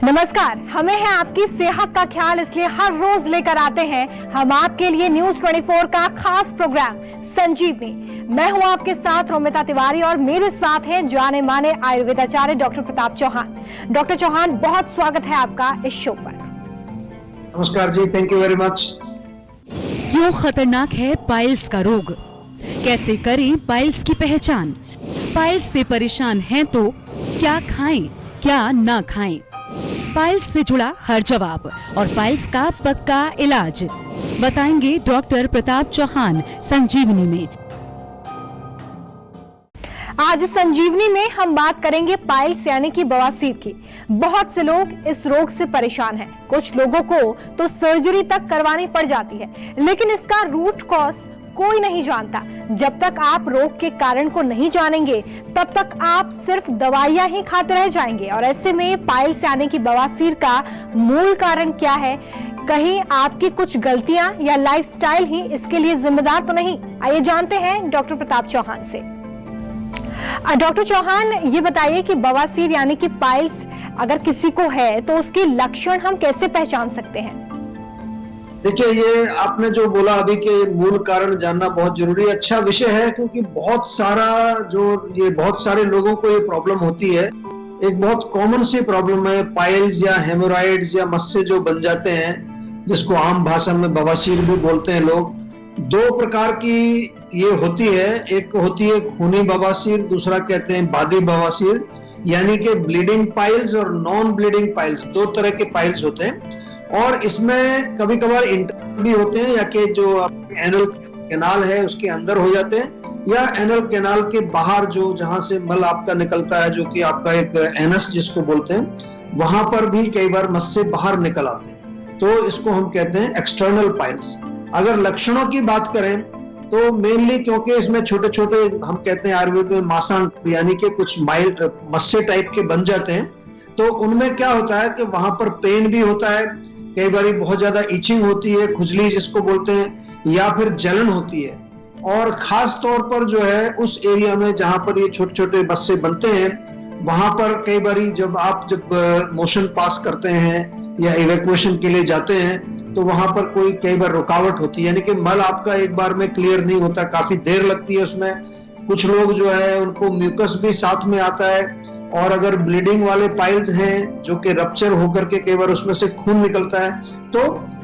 नमस्कार, हमें है आपकी सेहत का ख्याल, इसलिए हर रोज लेकर आते हैं हम आपके लिए न्यूज 24 का खास प्रोग्राम संजीवनी। मैं हूं आपके साथ रोमिता तिवारी और मेरे साथ हैं जाने माने आयुर्वेदाचार्य डॉक्टर प्रताप चौहान। डॉक्टर चौहान, बहुत स्वागत है आपका इस शो पर। नमस्कार जी, थैंक यू वेरी मच। क्यों खतरनाक है पाइल्स का रोग? कैसे करें पाइल्स की पहचान? पाइल्स से परेशान हैं तो क्या खाएं, क्या ना खाएं? पाइल्स से जुड़ा हर जवाब और पाइल्स का पक्का इलाज बताएंगे डॉक्टर प्रताप चौहान संजीवनी में। आज संजीवनी में हम बात करेंगे पाइल्स यानी कि बवासीर की। बहुत से लोग इस रोग से परेशान हैं। कुछ लोगों को तो सर्जरी तक करवानी पड़ जाती है, लेकिन इसका रूट कॉज कोई नहीं जानता। जब तक आप रोग के कारण को नहीं जानेंगे, तब तक आप सिर्फ दवाइयां ही खाते रह जाएंगे। और ऐसे में पाइल्स यानी कि बवासीर का मूल कारण क्या है? कहीं आपकी कुछ गलतियां या लाइफस्टाइल ही इसके लिए जिम्मेदार तो नहीं? आइए जानते हैं डॉक्टर प्रताप चौहान से। डॉक्टर चौहान, ये बताइए कि बवासीर यानी कि पाइल्स अगर किसी को है तो उसके लक्षण हम कैसे पहचान सकते हैं? देखिए, ये आपने जो बोला अभी के मूल कारण जानना बहुत जरूरी है। अच्छा विषय है, क्योंकि बहुत सारे लोगों को ये प्रॉब्लम होती है। एक बहुत कॉमन सी प्रॉब्लम है पाइल्स या हेमोरॉइड्स या मस्से जो बन जाते हैं, जिसको आम भाषा में बवासीर भी बोलते हैं लोग। दो प्रकार की ये होती है। एक होती है खूनी बवासीर, दूसरा कहते हैं बादी बवासीर, यानी कि ब्लीडिंग पाइल्स और नॉन ब्लीडिंग पाइल्स। दो तरह के पाइल्स होते हैं और इसमें कभी कभार इंटर भी होते हैं, या कि जो एनल कैनाल है उसके अंदर हो जाते हैं, या एनल कैनाल के बाहर जो जहां से मल आपका निकलता है, जो कि आपका एक एनस जिसको बोलते हैं, वहां पर भी कई बार मस्से बाहर निकल आते हैं। तो इसको हम कहते हैं एक्सटर्नल पाइल्स। अगर लक्षणों की बात करें तो मेनली, क्योंकि इसमें छोटे छोटे हम कहते हैं आयुर्वेद में मांसांग यानी कि कुछ माइल्ड मस्से टाइप के बन जाते हैं, तो उनमें क्या होता है कि वहां पर पेन भी होता है, कई बार बहुत ज्यादा इचिंग होती है, खुजली जिसको बोलते हैं, या फिर जलन होती है। और खास तौर पर जो है उस एरिया में जहां पर ये छोटे छोटे मस्से बनते हैं, वहां पर कई बार जब मोशन पास करते हैं या इवैक्यूएशन के लिए जाते हैं, तो वहां पर कोई कई बार रुकावट होती है, यानी कि मल आपका एक बार में क्लियर नहीं होता, काफी देर लगती है उसमें। कुछ लोग जो है उनको म्यूकस भी साथ में आता है, और अगर ब्लीडिंग वाले पाइल्स हैं जो कि रप्चर होकर के कई बार उसमें से खून निकलता है, तो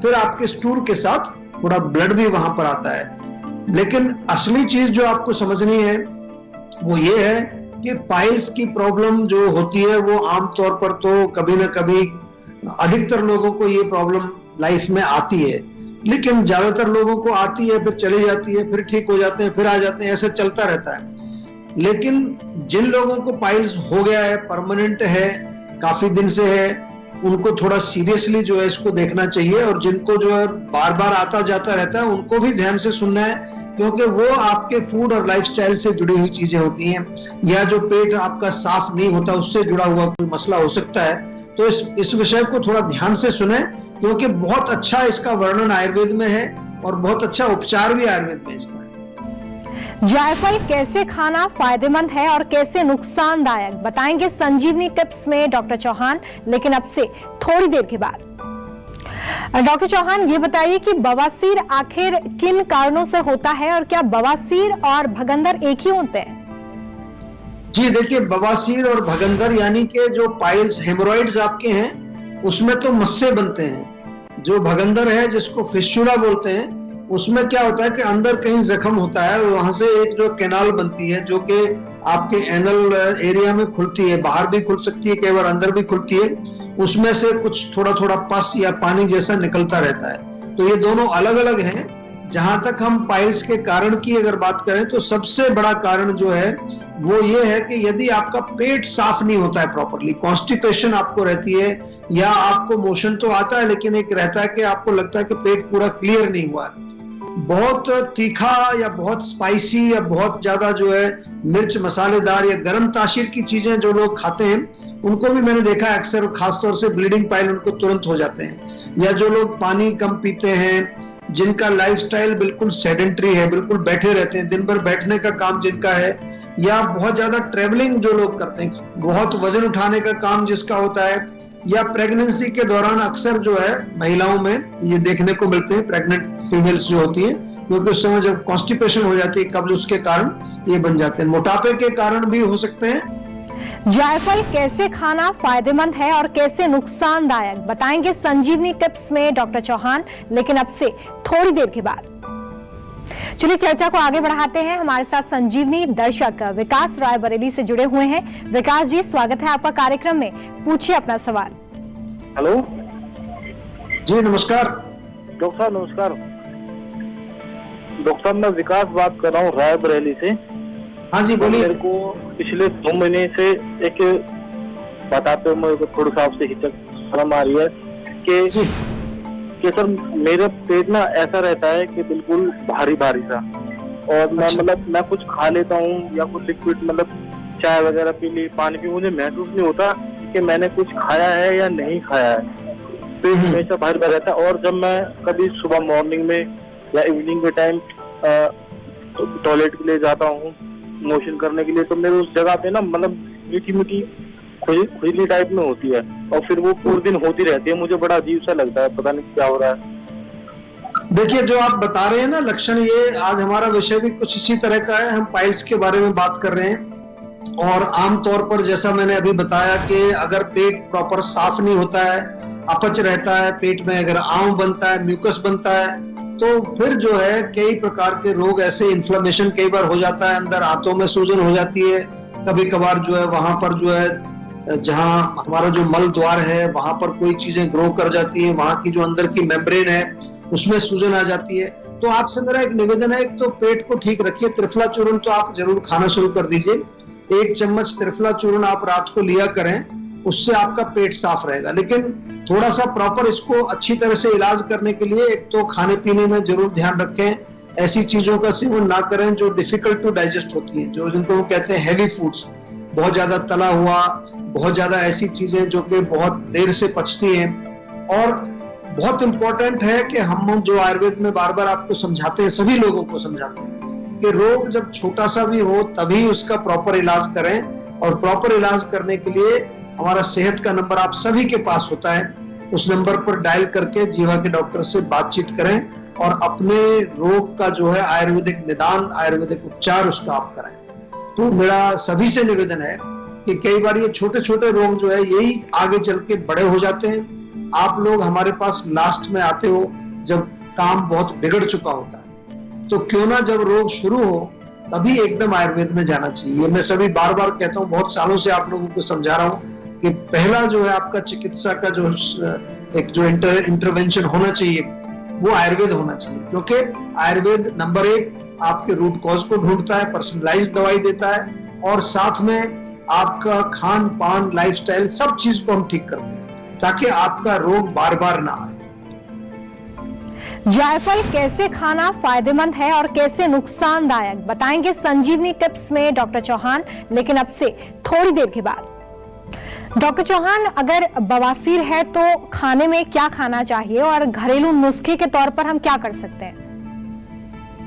फिर आपके स्टूल के साथ थोड़ा ब्लड भी वहां पर आता है। लेकिन असली चीज जो आपको समझनी है वो ये है कि पाइल्स की प्रॉब्लम जो होती है वो आमतौर पर तो कभी ना कभी, अधिकतर लोगों को ये प्रॉब्लम लाइफ में आती है, लेकिन ज्यादातर लोगों को आती है, फिर चली जाती है, फिर ठीक हो जाते हैं, फिर आ जाते हैं, ऐसे चलता रहता है। लेकिन जिन लोगों को पाइल्स हो गया है, परमानेंट है, काफी दिन से है, उनको थोड़ा सीरियसली जो है इसको देखना चाहिए। और जिनको जो है बार बार आता जाता रहता है, उनको भी ध्यान से सुनना है, क्योंकि वो आपके फूड और लाइफस्टाइल से जुड़ी हुई चीजें होती हैं, या जो पेट आपका साफ नहीं होता उससे जुड़ा हुआ कोई मसला हो सकता है। तो इस विषय को थोड़ा ध्यान से सुने, क्योंकि बहुत अच्छा इसका वर्णन आयुर्वेद में है और बहुत अच्छा उपचार भी आयुर्वेद में इसका है। जायफल कैसे खाना फायदेमंद है और कैसे नुकसानदायक, बताएंगे संजीवनी टिप्स में डॉक्टर चौहान, लेकिन अब से थोड़ी देर के बाद। डॉक्टर चौहान, ये बताइए कि बवासीर आखिर किन कारणों से होता है, और क्या बवासीर और भगंदर एक ही होते हैं? जी देखिए, बवासीर और भगंदर यानी कि जो पाइल्स हेमोरॉइड्स आपके हैं उसमें तो मस्से बनते हैं। जो भगंदर है जिसको फिस्चुला बोलते हैं, उसमें क्या होता है कि अंदर कहीं जख्म होता है, वहां से एक जो कैनाल बनती है जो कि आपके एनल एरिया में खुलती है, बाहर भी खुल सकती है, कई बार अंदर भी खुलती है। उसमें से कुछ थोड़ा थोड़ा पस या पानी जैसा निकलता रहता है। तो ये दोनों अलग अलग हैं। जहां तक हम पाइल्स के कारण की अगर बात करें तो सबसे बड़ा कारण जो है वो ये है कि यदि आपका पेट साफ नहीं होता है प्रॉपरली, कॉन्स्टिपेशन आपको रहती है, या आपको मोशन तो आता है लेकिन एक रहता है कि आपको लगता है कि पेट पूरा क्लियर नहीं हुआ है, बहुत तीखा या बहुत स्पाइसी या बहुत ज्यादा जो है मिर्च मसालेदार या गरम तासीर की चीजें जो लोग खाते हैं, उनको भी मैंने देखा है अक्सर, खासतौर से ब्लीडिंग पाइल उनको तुरंत हो जाते हैं। या जो लोग पानी कम पीते हैं, जिनका लाइफस्टाइल बिल्कुल सेडेंट्री है, बिल्कुल बैठे रहते हैं, दिन भर बैठने का काम जिनका है, या बहुत ज्यादा ट्रेवलिंग जो लोग करते हैं, बहुत वजन उठाने का काम जिसका होता है, या प्रेगनेंसी के दौरान अक्सर जो है महिलाओं में ये देखने को मिलते हैं, प्रेग्नेंट फीमेल्स जो होती हैं, क्योंकि उस समय जब कॉन्स्टिपेशन हो जाती है कब्ज, उसके कारण ये बन जाते हैं। मोटापे के कारण भी हो सकते हैं। जायफल कैसे खाना फायदेमंद है और कैसे नुकसानदायक, बताएंगे संजीवनी टिप्स में डॉक्टर चौहान, लेकिन अब से थोड़ी देर के बाद। चलिए चर्चा को आगे बढ़ाते हैं। हमारे साथ संजीवनी दर्शक विकास रायबरेली से जुड़े हुए हैं। विकास जी, स्वागत है आपका कार्यक्रम में, पूछिए अपना सवाल। हेलो जी नमस्कार। डॉक्टर साहब, नमस्कार। डॉक्टर साहब, मैं विकास बात कर रहा हूँ रायबरेली से। हाँ जी बोलिए। मेरे को पिछले 2 महीने से एक बताते हुए मेरे को थोड़ा सा आपसे हिचक शर्म आ रही है कि सर मेरा पेट ना ऐसा रहता है कि बिल्कुल भारी भारी सा, और मैं मतलब मैं कुछ खा लेता हूँ या कुछ लिक्विड मतलब चाय वगैरह पी ली, पानी पी, मुझे महसूस नहीं होता कि मैंने कुछ खाया है या नहीं खाया है। पेट हमेशा भारी भारी रहता है। और जब मैं कभी सुबह मॉर्निंग में या इवनिंग के टाइम टॉयलेट के लिए जाता हूँ मोशन करने के लिए, तो मेरे उस जगह पे ना मतलब मीठी मीठी खुजली टाइप में होती है, और फिर वो पूरे दिन होती रहती है। मुझे बड़ा अजीब सा लगता है, पता नहीं क्या हो रहा है। देखिए, जो आप बता रहे हैं ना लक्षण, ये आज हमारा विषय भी कुछ इसी तरह का है। हम पाइल्स के बारे में बात कर रहे हैं। और आमतौर पर जैसा मैंने अभी बताया कि अगर पेट प्रॉपर साफ नहीं होता है, अपच रहता है पेट में, अगर आंव बनता है, म्यूकस बनता है, तो फिर जो है कई प्रकार के रोग, ऐसे इन्फ्लेमेशन कई बार हो जाता है, अंदर हाथों में सूजन हो जाती है, कभी कभार जो है वहां पर जो है जहां हमारा जो मल द्वार है वहां पर कोई चीजें ग्रो कर जाती है, वहां की जो अंदर की मेम्ब्रेन है उसमें सूजन आ जाती है। तो आपसे मेरा एक निवेदन है, एक तो पेट को ठीक रखिए। त्रिफला चूर्ण तो आप जरूर खाना शुरू कर दीजिए। 1 चम्मच त्रिफला चूर्ण आप रात को लिया करें, उससे आपका पेट साफ रहेगा। लेकिन थोड़ा सा प्रॉपर इसको अच्छी तरह से इलाज करने के लिए एक तो खाने पीने में जरूर ध्यान रखें। ऐसी चीजों का सेवन ना करें जो डिफिकल्ट टू डाइजेस्ट होती है, जो जिनको कहते हैं हैवी फूड्स, बहुत ज्यादा तला हुआ, बहुत ज्यादा ऐसी चीजें जो कि बहुत देर से पचती हैं। और बहुत इंपॉर्टेंट है कि हम जो आयुर्वेद में बार बार आपको समझाते हैं, सभी लोगों को समझाते हैं कि रोग जब छोटा सा भी हो तभी उसका प्रॉपर इलाज करें। और प्रॉपर इलाज करने के लिए हमारा सेहत का नंबर आप सभी के पास होता है, उस नंबर पर डायल करके जीवा के डॉक्टर से बातचीत करें और अपने रोग का जो है आयुर्वेदिक निदान, आयुर्वेदिक उपचार उसका आप करें। तो मेरा सभी से निवेदन है कि कई बार ये छोटे छोटे रोग जो है यही आगे चल के बड़े हो जाते हैं। आप लोग हमारे पास लास्ट में आते हो जब काम बहुत बिगड़ चुका होता है, तो क्यों ना जब रोग शुरू हो तभी एकदम आयुर्वेद में जाना चाहिए। ये मैं सभी बार बार कहता हूँ, बहुत सालों से आप लोगों को समझा रहा हूँ कि पहला जो है आपका चिकित्सा का जो एक जो इंटरवेंशन होना चाहिए वो आयुर्वेद होना चाहिए, क्योंकि आयुर्वेद नंबर 1 आपके रूट कॉज को ढूंढता है, पर्सनलाइज्ड दवाई देता है, और साथ में आपका खान पान, लाइफस्टाइल, सब चीज को हम ठीक करते हैं ताकि आपका रोग बार बार ना आए। जायफल कैसे खाना फायदेमंद है और कैसे नुकसानदायक, बताएंगे संजीवनी टिप्स में डॉक्टर चौहान, लेकिन अब से थोड़ी देर के बाद। डॉक्टर चौहान, अगर बवासीर है तो खाने में क्या खाना चाहिए और घरेलू नुस्खे के तौर पर हम क्या कर सकते हैं?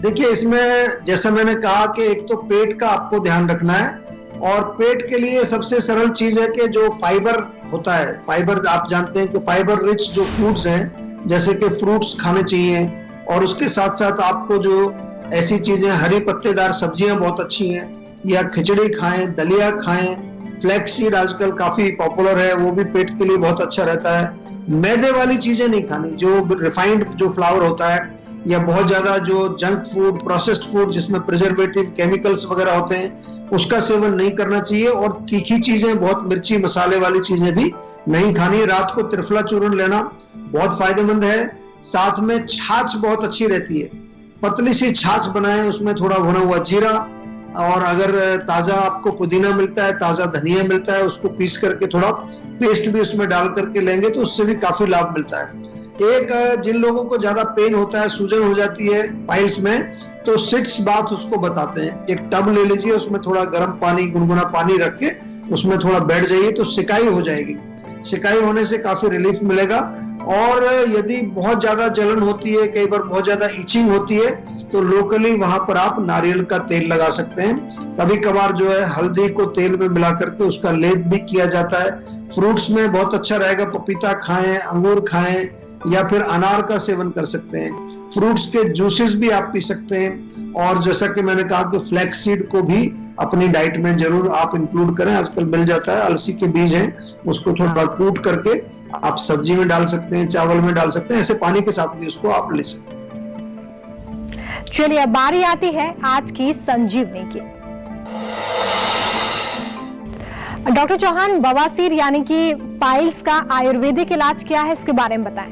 देखिए, इसमें जैसा मैंने कहा कि एक तो पेट का आपको ध्यान रखना है, और पेट के लिए सबसे सरल चीज है कि जो फाइबर होता है, फाइबर आप जानते हैं कि फाइबर रिच जो फूड्स हैं, जैसे कि फ्रूट्स खाने चाहिए, और उसके साथ साथ आपको जो ऐसी चीजें, हरी पत्तेदार सब्जियां बहुत अच्छी हैं, या खिचड़ी खाएं, दलिया खाएं, फ्लैक्स सीड आजकल काफी पॉपुलर है, वो भी पेट के लिए बहुत अच्छा रहता है। मैदे वाली चीजें नहीं खानी, जो रिफाइंड जो फ्लावर होता है, या बहुत ज्यादा जो जंक फूड, प्रोसेस्ड फूड जिसमें प्रिजर्वेटिव केमिकल्स वगैरह होते हैं, उसका सेवन नहीं करना चाहिए। और तीखी चीजें, बहुत मिर्ची मसाले वाली चीजें भी नहीं खानी। रात को त्रिफला चूर्ण लेना बहुत फायदेमंद है। साथ में छाछ बहुत अच्छी रहती है, पतली सी छाछ बनाएं, उसमें थोड़ा भुना हुआ जीरा, और अगर ताजा आपको पुदीना मिलता है, ताजा धनिया मिलता है, उसको पीस करके थोड़ा पेस्ट भी उसमें डाल करके लेंगे तो उससे भी काफी लाभ मिलता है। एक जिन लोगों को ज्यादा पेन होता है, सूजन हो जाती है पाइल्स में, तो सिट्स बाथ उसको बताते हैं। एक टब ले लीजिए, उसमें थोड़ा गर्म पानी, गुनगुना पानी रख के उसमें थोड़ा बैठ जाइए तो सिकाई हो जाएगी। सिकाई होने से काफी रिलीफ मिलेगा। और यदि बहुत ज्यादा जलन होती है, कई बार बहुत ज्यादा इचिंग होती है, तो लोकली वहां पर आप नारियल का तेल लगा सकते हैं। कभी कभार जो है हल्दी को तेल में मिला करके उसका लेप भी किया जाता है। फ्रूट्स में बहुत अच्छा रहेगा, पपीता खाएं, अंगूर खाएं, या फिर अनार का सेवन कर सकते हैं। फ्रूट्स के जूसेस भी आप पी सकते हैं। और जैसा कि मैंने कहा कि फ्लैक्स सीड को भी अपनी डाइट में जरूर आप इंक्लूड करें। आजकल मिल जाता है, अलसी के बीज हैं, उसको थोड़ा कूट करके आप सब्जी में डाल सकते हैं, चावल में डाल सकते हैं, ऐसे पानी के साथ भी उसको आप ले सकते हैं। चलिए अब बारी आती है आज की संजीवनी की। डॉक्टर चौहान, बवासीर यानी कि पाइल्स का आयुर्वेदिक इलाज क्या है, इसके बारे में बताएं।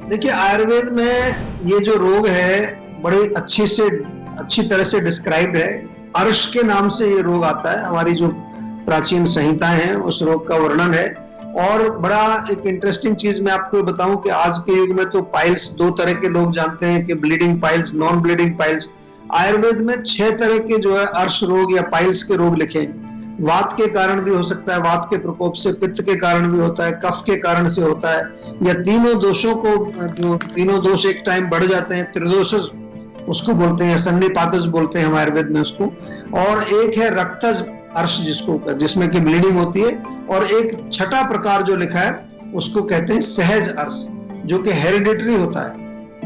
देखिए, आयुर्वेद में ये जो रोग है बड़े अच्छी तरह से डिस्क्राइब्ड है। अर्श के नाम से ये रोग आता है, हमारी जो प्राचीन संहिताएं हैं उस रोग का वर्णन है। और बड़ा एक इंटरेस्टिंग चीज मैं आपको बताऊं कि आज के युग में तो पाइल्स दो तरह के लोग जानते हैं कि bleeding piles, non bleeding piles. Ayurveda में 6 तरह के जो है अर्श रोग या पाइल्स के रोग लिखे हैं। वात के कारण भी हो सकता है, वात के प्रकोप से, पित्त के कारण भी होता है, कफ के कारण से होता है, या तीनों दोषों को, जो तीनों दोष एक टाइम बढ़ जाते हैं, त्रिदोष उसको बोलते हैं, सन्निपातज बोलते हैं हम आयुर्वेद में उसको। और एक है रक्तज अर्श जिसमें कि ब्लीडिंग होती है। और एक छठा प्रकार जो लिखा है उसको कहते हैं सहज अर्श, जो कि हेरिडिटरी होता है।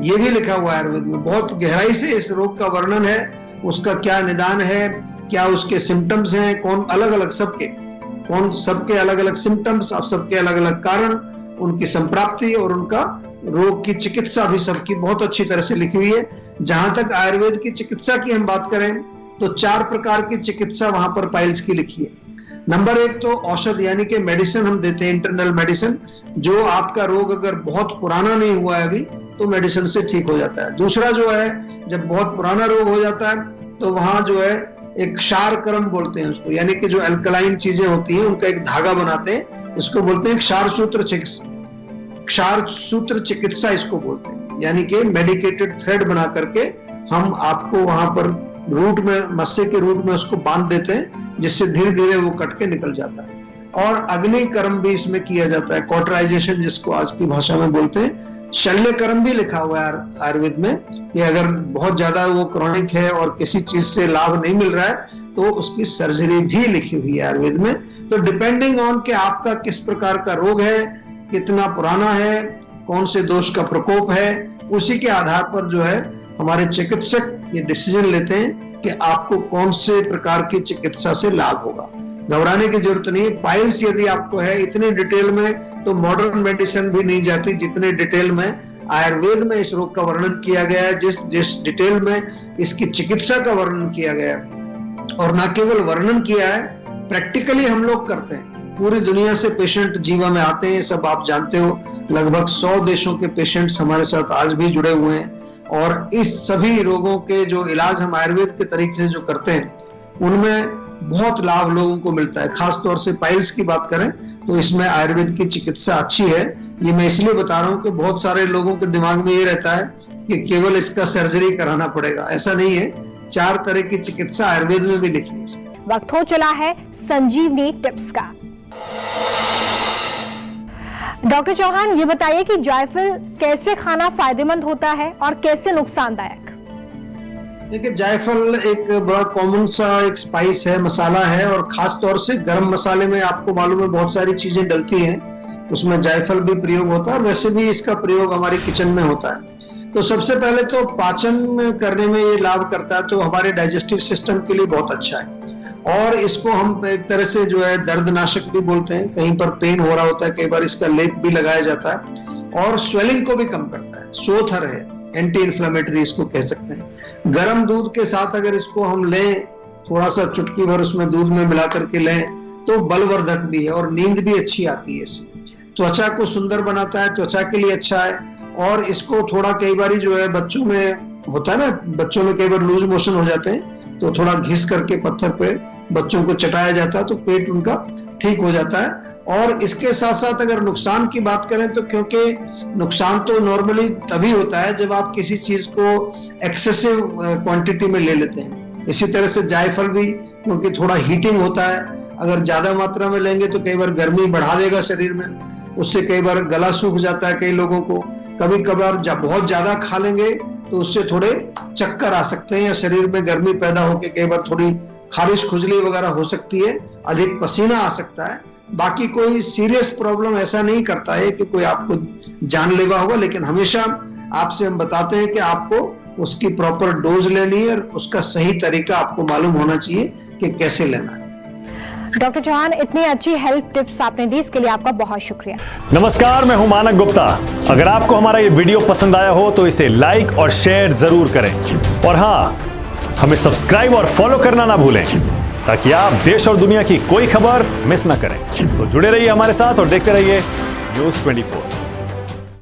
ये भी लिखा हुआ है आयुर्वेद में, बहुत गहराई से इस रोग का वर्णन है, उसका क्या निदान है, क्या उसके सिम्टम्स हैं, कौन अलग अलग सबके अलग अलग सिम्टम्स, अब सबके अलग अलग कारण, उनकी संप्राप्ति और उनका रोग की चिकित्सा भी सबकी बहुत अच्छी तरह से लिखी हुई है। जहां तक आयुर्वेद की चिकित्सा की हम बात करें तो 4 प्रकार की चिकित्सा वहां पर पाइल्स की लिखी है। नंबर 1 तो औषध यानी कि मेडिसिन हम देते हैं, इंटरनल मेडिसिन, जो आपका रोग अगर बहुत पुराना नहीं हुआ है अभी तो मेडिसिन से ठीक हो जाता है। दूसरा जो है, जब बहुत पुराना रोग हो जाता है तो वहां जो है एक क्षार कर्म बोलते हैं उसको, यानी कि जो अल्कलाइन चीजें होती हैं उनका एक धागा बनाते हैं, इसको बोलते हैं क्षार सूत्र चिकित्सा इसको बोलते हैं। यानी कि मेडिकेटेड थ्रेड बना करके हम आपको वहां पर रूट में, मस्से के रूट में उसको बांध देते हैं, जिससे धीरे धीरे वो कट के निकल जाता है। और अग्नि कर्म भी इसमें किया जाता है, कॉटराइजेशन जिसको आज की भाषा में बोलते हैं। शल्य कर्म भी लिखा हुआ है आयुर्वेद में कि अगर बहुत ज्यादा वो क्रॉनिक है और किसी चीज से लाभ नहीं मिल रहा है तो उसकी सर्जरी भी लिखी हुई है आयुर्वेद में। तो डिपेंडिंग ऑन कि आपका किस प्रकार का रोग है, कितना पुराना है, कौन से दोष का प्रकोप है, उसी के आधार पर जो है हमारे चिकित्सक ये डिसीजन लेते हैं कि आपको कौन से प्रकार की चिकित्सा से लाभ होगा। घबराने की जरूरत नहीं है। पाइल्स यदि आपको है इतने डिटेल में तो मॉडर्न मेडिसिन भी नहीं जाती जितने डिटेल में आयुर्वेद में इस रोग का वर्णन किया गया है, जिस डिटेल में इसकी चिकित्सा का वर्णन किया गया है। और न केवल वर्णन किया है, प्रैक्टिकली हम लोग करते हैं। पूरी दुनिया से पेशेंट जीवा में आते हैं, सब आप जानते हो, लगभग 100 देशों के पेशेंट्स हमारे साथ आज भी जुड़े हुए हैं। और इस सभी रोगों के जो इलाज हम आयुर्वेद के तरीके से जो करते हैं उनमें बहुत लाभ लोगों को मिलता है। खास तौर से पाइल्स की बात करें तो इसमें आयुर्वेद की चिकित्सा अच्छी है। ये मैं इसलिए बता रहा हूँ कि बहुत सारे लोगों के दिमाग में ये रहता है कि केवल इसका सर्जरी कराना पड़ेगा, ऐसा नहीं है। 4 तरह की चिकित्सा आयुर्वेद में भी लिखी है। वक्त हो चला है संजीवनी टिप्स का। डॉक्टर चौहान, ये बताइए कि जायफल कैसे खाना फायदेमंद होता है और कैसे नुकसानदायक? देखिए, जायफल एक बड़ा कॉमन सा एक स्पाइस है, मसाला है, और खास तौर से गरम मसाले में आपको मालूम है बहुत सारी चीजें डलती हैं, उसमें जायफल भी प्रयोग होता है और वैसे भी इसका प्रयोग हमारे किचन में होता है। तो सबसे पहले तो पाचन करने में ये लाभ करता है, तो हमारे डाइजेस्टिव सिस्टम के लिए बहुत अच्छा है। और इसको हम एक तरह से जो है दर्दनाशक भी बोलते हैं, कहीं पर पेन हो रहा होता है कई बार इसका लेप भी लगाया जाता है। और स्वेलिंग को भी कम करता है, सोथर है, एंटी इन्फ्लेमेटरी इसको कह सकते हैं। गर्म दूध के साथ अगर इसको हम लें, थोड़ा सा चुटकी भर उसमें दूध में मिला करके लें तो बलवर्धक भी है और नींद भी अच्छी आती है इससे। त्वचा को सुंदर बनाता है, त्वचा के लिए अच्छा है। और इसको थोड़ा कई बार जो है बच्चों में होता है ना, बच्चों में कई बार लूज मोशन हो जाते हैं, तो थोड़ा घिस करके पत्थर पे बच्चों को चटाया जाता है तो पेट उनका ठीक हो जाता है। और इसके साथ साथ अगर नुकसान की बात करें तो, क्योंकि नुकसान तो नॉर्मली तभी होता है जब आप किसी चीज को एक्सेसिव क्वांटिटी में ले लेते हैं। इसी तरह से जायफल भी, क्योंकि थोड़ा हीटिंग होता है, अगर ज्यादा मात्रा में लेंगे तो कई बार गर्मी बढ़ा देगा शरीर में, उससे कई बार गला सूख जाता है कई लोगों को। कभी कभार जब बहुत ज्यादा खा लेंगे तो उससे थोड़े चक्कर आ सकते हैं या शरीर में गर्मी पैदा होकर कई बार थोड़ी खारिश खुजली वगैरह हो सकती है। अधिक पसीना आ सकता है। बाकी कोई सीरियस प्रॉब्लम ऐसा नहीं करता है कि कोई आपको जानलेवा होगा, लेकिन हमेशा आपसे हम बताते हैं कि आपको उसकी प्रॉपर डोज लेनी है और उसका सही तरीका आपको मालूम होना चाहिए कि कैसे लेना है। डॉक्टर चौहान, इतनी अच्छी हेल्थ टिप्स आपने दी, इसके लिए आपका बहुत शुक्रिया। नमस्कार, मैं हूं मानक गुप्ता। अगर आपको हमारा ये वीडियो पसंद आया हो तो इसे लाइक और शेयर जरूर करें, और हाँ, हमें सब्सक्राइब और फॉलो करना ना भूलें ताकि आप देश और दुनिया की कोई खबर मिस ना करें। तो जुड़े रहिए हमारे साथ और देखते रहिए News 24।